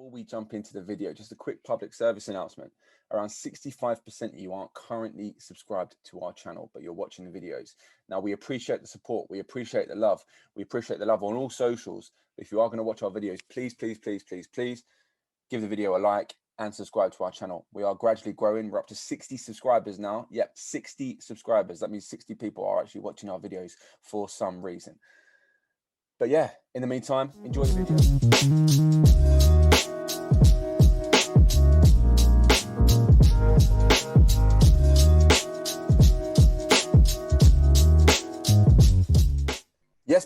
Before we jump into the video, just a quick public service announcement. Around 65% of you aren't currently subscribed to our channel, but you're watching the videos. Now, we appreciate the support. We appreciate the love. We appreciate the love on all socials. If you are going to watch our videos, please give the video a like and subscribe to our channel. We are gradually growing. We're up to 60 subscribers now. Yep, 60 subscribers. That means 60 people are actually watching our videos for some reason. But yeah, in the meantime, enjoy the video. Yes,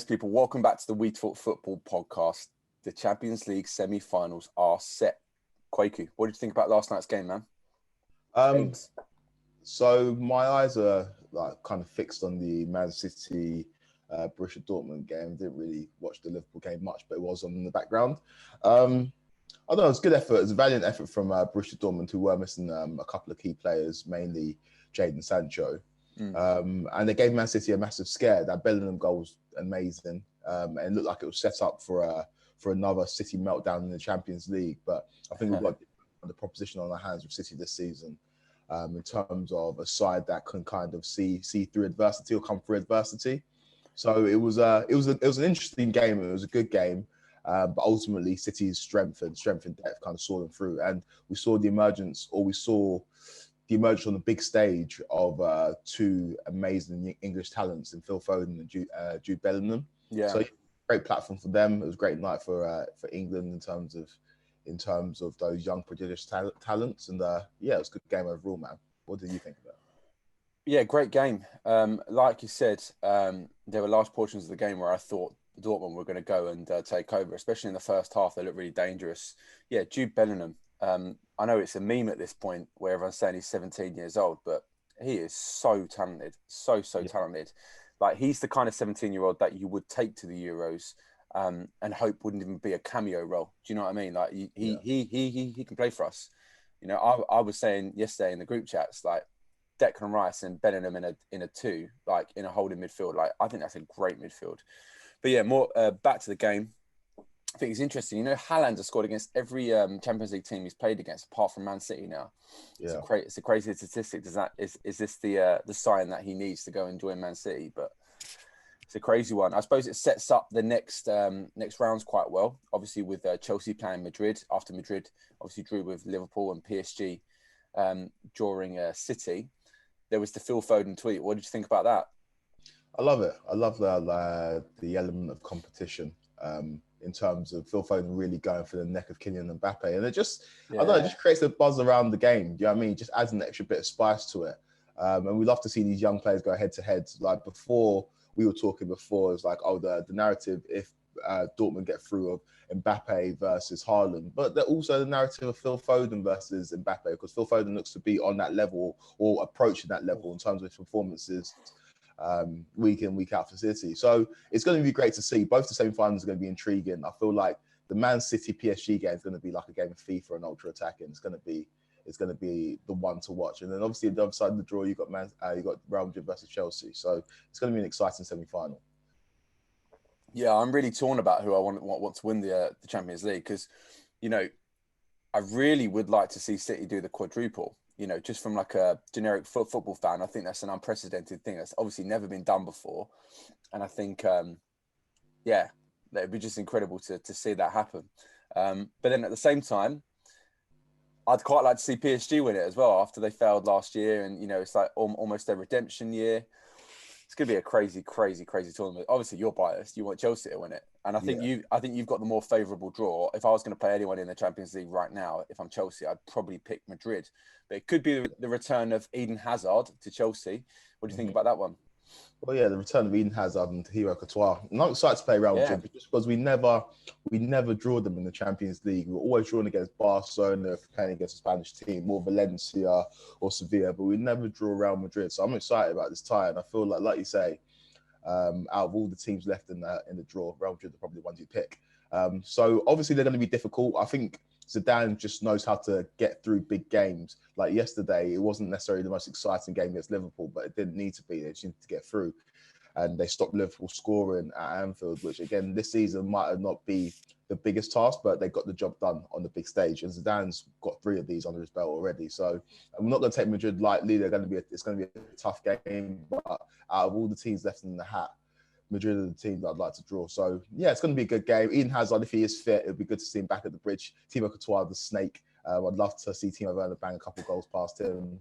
people. Welcome back to the We Talk Football podcast. The Champions League semi-finals are set. Kwaku, what did you think about last night's game, man? So my eyes are like kind of fixed on the Man City Borussia Dortmund game. Didn't really watch the Liverpool game much, but it was on in the background. I don't know, it was a good effort. It was a valiant effort from Borussia Dortmund, who were missing a couple of key players, mainly Jadon Sancho. And they gave Man City a massive scare. That Bellingham goal was amazing, and it looked like it was set up for another City meltdown in the Champions League. But I think we've got the proposition on our hands with City this season, in terms of a side that can kind of see through adversity or come through adversity. So it was an interesting game. It was a good game, but ultimately City's strength and depth kind of saw them through, and we saw the emergence on the big stage of two amazing English talents in Phil Foden and Jude Bellingham. Yeah. So great platform for them. It was a great night for England in terms of those young prodigious talents. And yeah, it was a good game overall, man. What did you think about it? Yeah, great game. Like you said, there were large portions of the game where I thought Dortmund were going to go and take over, especially in the first half. They looked really dangerous. Yeah, Jude Bellingham. I know it's a meme at this point where everyone's saying he's 17 years old, but he is so talented, so talented. Like, he's the kind of 17-year-old that you would take to the Euros and hope wouldn't even be a cameo role. Do you know what I mean? Like, he can play for us. You know, I was saying yesterday in the group chats, like, Declan Rice and Bellingham in a two, like in a holding midfield. Like, I think that's a great midfield. But yeah, more back to the game. I think it's interesting. You know, Haaland has scored against every Champions League team he's played against, apart from Man City now. Yeah. It's a crazy statistic. Is this the sign that he needs to go and join Man City? But it's a crazy one. I suppose it sets up the next rounds quite well. Obviously, with Chelsea playing Madrid, after Madrid obviously drew with Liverpool, and PSG drawing City. There was the Phil Foden tweet. What did you think about that? I love it. I love the element of competition. In terms of Phil Foden really going for the neck of Kylian Mbappe. And it just, I don't know, it just creates a buzz around the game. Do you know what I mean? It just adds an extra bit of spice to it. And we love to see these young players go head to head. Like before, we were talking before, it's like, oh, the narrative, if Dortmund get through, of Mbappe versus Haaland. But also the narrative of Phil Foden versus Mbappe, because Phil Foden looks to be on that level or approaching that level in terms of his performances week in, week out for City. So it's going to be great to see. Both the semi-finals are going to be intriguing. I feel like the Man City PSG game is going to be like a game of FIFA and ultra attacking. It's going to be the one to watch. And then obviously on the other side of the draw, you got Real Madrid versus Chelsea. So it's going to be an exciting semi-final. Yeah, I'm really torn about who I want to win the Champions League, because, you know, I really would like to see City do the quadruple. You know, just from like a generic football fan, I think that's an unprecedented thing. That's obviously never been done before. And I think, yeah, it'd be just incredible to see that happen. But then at the same time, I'd quite like to see PSG win it as well after they failed last year. And, you know, it's like almost their redemption year. It's going to be a crazy tournament. Obviously, you're biased. You want Chelsea to win it. And I think you've got the more favourable draw. If I was going to play anyone in the Champions League right now, if I'm Chelsea, I'd probably pick Madrid. But it could be the return of Eden Hazard to Chelsea. What do you think about that one? Well, yeah, the return of Eden Hazard and Thibaut Courtois. I'm not excited to play Real Madrid, just because we never draw them in the Champions League. We're always drawn against Barcelona if we're playing against a Spanish team, or Valencia or Sevilla, but we never draw Real Madrid. So I'm excited about this tie, and I feel like you say, out of all the teams left in the draw, Real Madrid are probably the ones you pick. So obviously they're going to be difficult. I think Zidane just knows how to get through big games. Like yesterday, it wasn't necessarily the most exciting game against Liverpool, but it didn't need to be. They just needed to get through. And they stopped Liverpool scoring at Anfield, which again, this season might not be the biggest task, but they got the job done on the big stage. And Zidane's got 3 of these under his belt already. So I'm not going to take Madrid lightly. It's going to be a tough game. But out of all the teams left in the hat, Madrid are the team that I'd like to draw. So yeah, it's going to be a good game. Eden Hazard, if he is fit, it'd be good to see him back at the bridge. Thibaut Courtois, the snake. I'd love to see Timo Werner bang a couple of goals past him.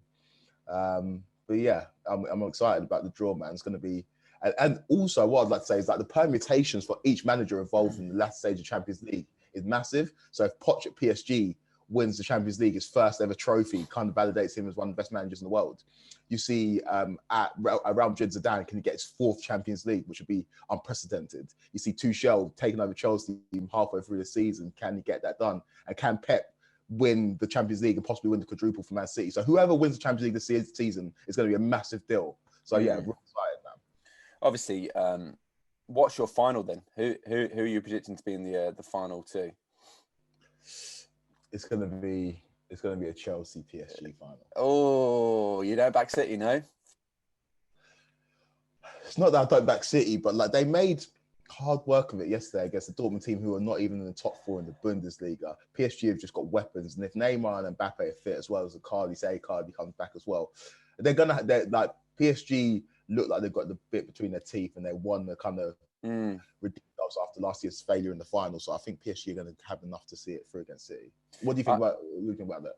But yeah, I'm excited about the draw, man. It's going to be, and also what I'd like to say is that the permutations for each manager involved in the last stage of Champions League is massive. So if Poch at PSG wins the Champions League, his first ever trophy, kind of validates him as one of the best managers in the world. You see at Real Madrid, Zidane can get his 4th Champions League, which would be unprecedented. You see Tuchel taking over Chelsea halfway through the season. Can he get that done? And can Pep win the Champions League and possibly win the quadruple for Man City? So whoever wins the Champions League this season is going to be a massive deal. So yeah, real excited, man. Obviously, what's your final then? Who are you predicting to be in the final two? It's going to be a Chelsea PSG final. Oh, you don't back City, no? It's not that I don't back City, but like they made hard work of it yesterday against the Dortmund team who are not even in the top 4 in the Bundesliga. PSG have just got weapons, and if Neymar and Mbappe are fit as well as Icardi comes back as well, they're like PSG look like they've got the bit between their teeth, and they won the kind of ridiculous after last year's failure in the final. So I think PSG are going to have enough to see it through against City. What do you think about that?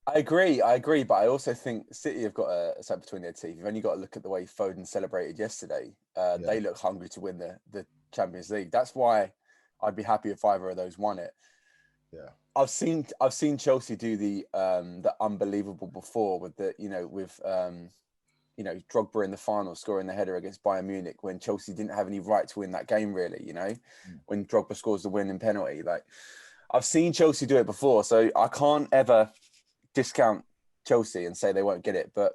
I agree, but I also think City have got a set between their teeth. You've only got to look at the way Foden celebrated yesterday. They look hungry to win the Champions League. That's why I'd be happy if either of those won it. Yeah, I've seen Chelsea do the unbelievable before with Drogba in the final scoring the header against Bayern Munich when Chelsea didn't have any right to win that game really. When Drogba scores the winning penalty, like I've seen Chelsea do it before, so I can't ever discount Chelsea and say they won't get it. But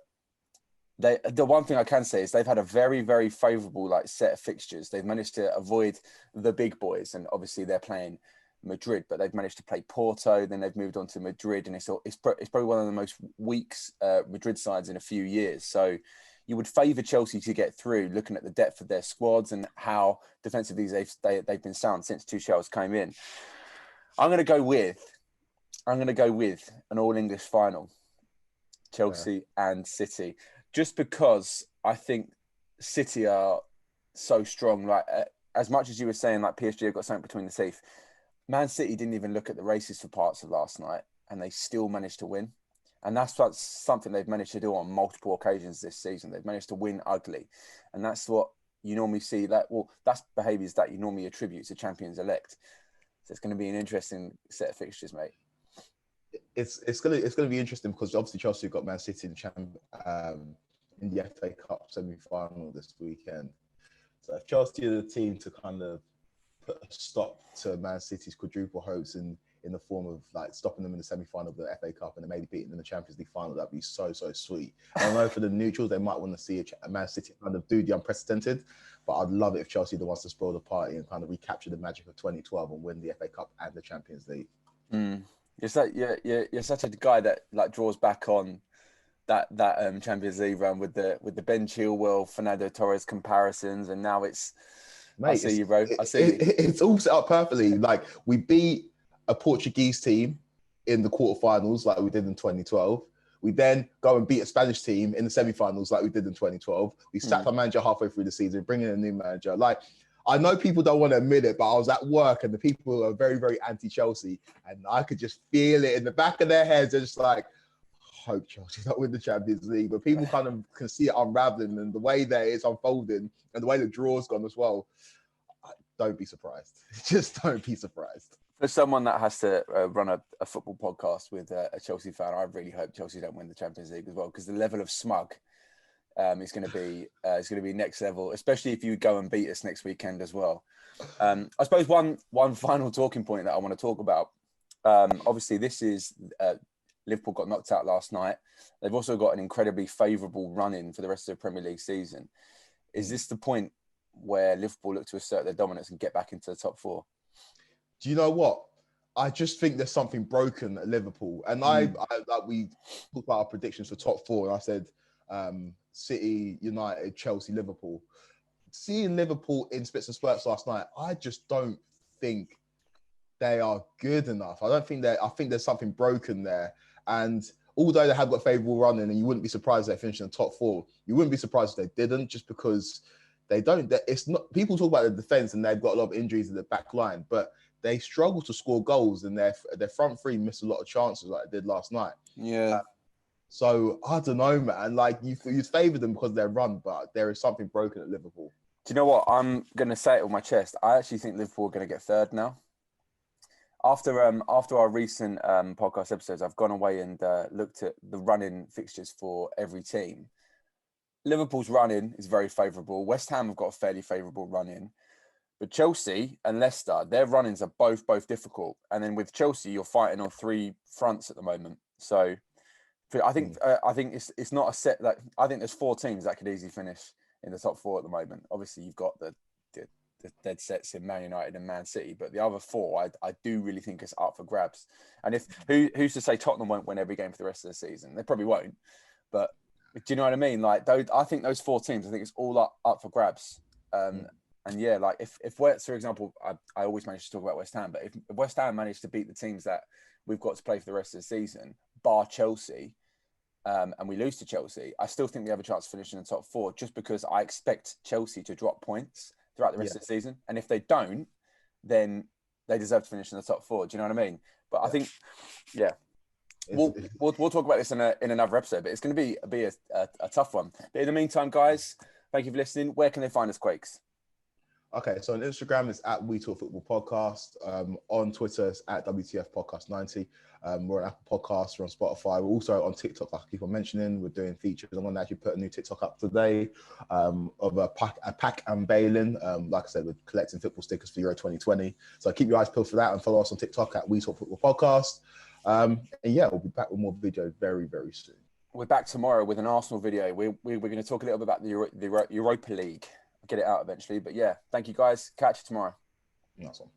the one thing I can say is they've had a very, very favourable set of fixtures. They've managed to avoid the big boys, and obviously they're playing Madrid, but they've managed to play Porto. Then they've moved on to Madrid, and it's probably one of the most weak Madrid sides in a few years. So you would favour Chelsea to get through, looking at the depth of their squads and how defensively they've been sound since Tuchel's came in. I'm going to go with an all-English final, Chelsea and City, just because I think City are so strong. Like as much as you were saying, like PSG have got something between the teeth, Man City didn't even look at the races for parts of last night, and they still managed to win. And that's something they've managed to do on multiple occasions this season. They've managed to win ugly, and that's what you normally see. That's behaviours that you normally attribute to champions elect. So it's going to be an interesting set of fixtures, mate. It's gonna be interesting because obviously Chelsea got Man City in the FA Cup semi-final this weekend. So if Chelsea are the team to kind of put a stop to Man City's quadruple hopes in the form of stopping them in the semi-final of the FA Cup and then maybe beating them in the Champions League final, that'd be so sweet. I know for the neutrals they might want to see a Man City kind of do the unprecedented, but I'd love it if Chelsea are the ones to spoil the party and kind of recapture the magic of 2012 and win the FA Cup and the Champions League. You're such a guy that draws back on that Champions League run with the Ben Chilwell, Fernando Torres comparisons, and now it's. Mate, I see you, bro. I see you. It's all set up perfectly. We beat a Portuguese team in the quarterfinals, like we did in 2012. We then go and beat a Spanish team in the semi-finals, like we did in 2012. We sacked our manager halfway through the season, bring in a new manager. I know people don't want to admit it, but I was at work and the people are very, very anti-Chelsea, and I could just feel it in the back of their heads. They're just like, hope Chelsea don't win the Champions League. But people kind of can see it unraveling, and the way that it's unfolding and the way the draw's gone as well. Don't be surprised. Just don't be surprised. For someone that has to run a football podcast with a Chelsea fan, I really hope Chelsea don't win the Champions League as well, because the level of smug is going to be next level, especially if you go and beat us next weekend as well. I suppose one final talking point that I want to talk about. Obviously, this is Liverpool got knocked out last night. They've also got an incredibly favourable run-in for the rest of the Premier League season. Is this the point where Liverpool look to assert their dominance and get back into the top 4? Do you know what? I just think there's something broken at Liverpool. And we talked about our predictions for top 4, and I said City, United, Chelsea, Liverpool. Seeing Liverpool in spits and spurts last night, I just don't think they are good enough. I don't think that. I think there's something broken there. And although they have got favourable running, and you wouldn't be surprised if they finished in the top four, you wouldn't be surprised if they didn't, just because they don't. It's not. People talk about the defence and they've got a lot of injuries in the back line, but they struggle to score goals, and their front three missed a lot of chances like they did last night. Yeah. So I don't know, man. Like you'd favour them because they're run, but there is something broken at Liverpool. Do you know what? I'm going to say it with my chest. I actually think Liverpool are going to get third now. After our recent podcast episodes, I've gone away and looked at the running fixtures for every team. Liverpool's run-in is very favourable. West Ham have got a fairly favourable run-in. But Chelsea and Leicester, their run-ins are both difficult. And then with Chelsea, you're fighting on three fronts at the moment. So I think it's not a set that I think there's four teams that could easily finish in the top four at the moment. Obviously, you've got the dead sets in Man United and Man City, but the other four, I do really think it's up for grabs. And if who's to say Tottenham won't win every game for the rest of the season? They probably won't. But do you know what I mean? Like, I think those four teams, I think it's all up for grabs. And yeah, like if West, for example, I always manage to talk about West Ham, but if West Ham managed to beat the teams that we've got to play for the rest of the season, bar Chelsea, and we lose to Chelsea, I still think we have a chance to finish in the top four, just because I expect Chelsea to drop points throughout the rest of the season. And if they don't, then they deserve to finish in the top four. Do you know what I mean? But I think, we'll talk about this in another episode, but it's going to be a tough one. But in the meantime, guys, thank you for listening. Where can they find us, Quakes? Okay, so on Instagram it's at We Talk Football Podcast. On Twitter it's at WTF Podcast 90. We're on Apple Podcasts, we're on Spotify. We're also on TikTok, like I keep on mentioning. We're doing features. I'm going to actually put a new TikTok up today of a pack unveiling. Like I said, we're collecting football stickers for Euro 2020. So keep your eyes peeled for that and follow us on TikTok at We Talk Football Podcast. And yeah, we'll be back with more videos very, very soon. We're back tomorrow with an Arsenal video. We're going to talk a little bit about the Europa League. Get it out eventually. But yeah, thank you guys. Catch you tomorrow. Awesome.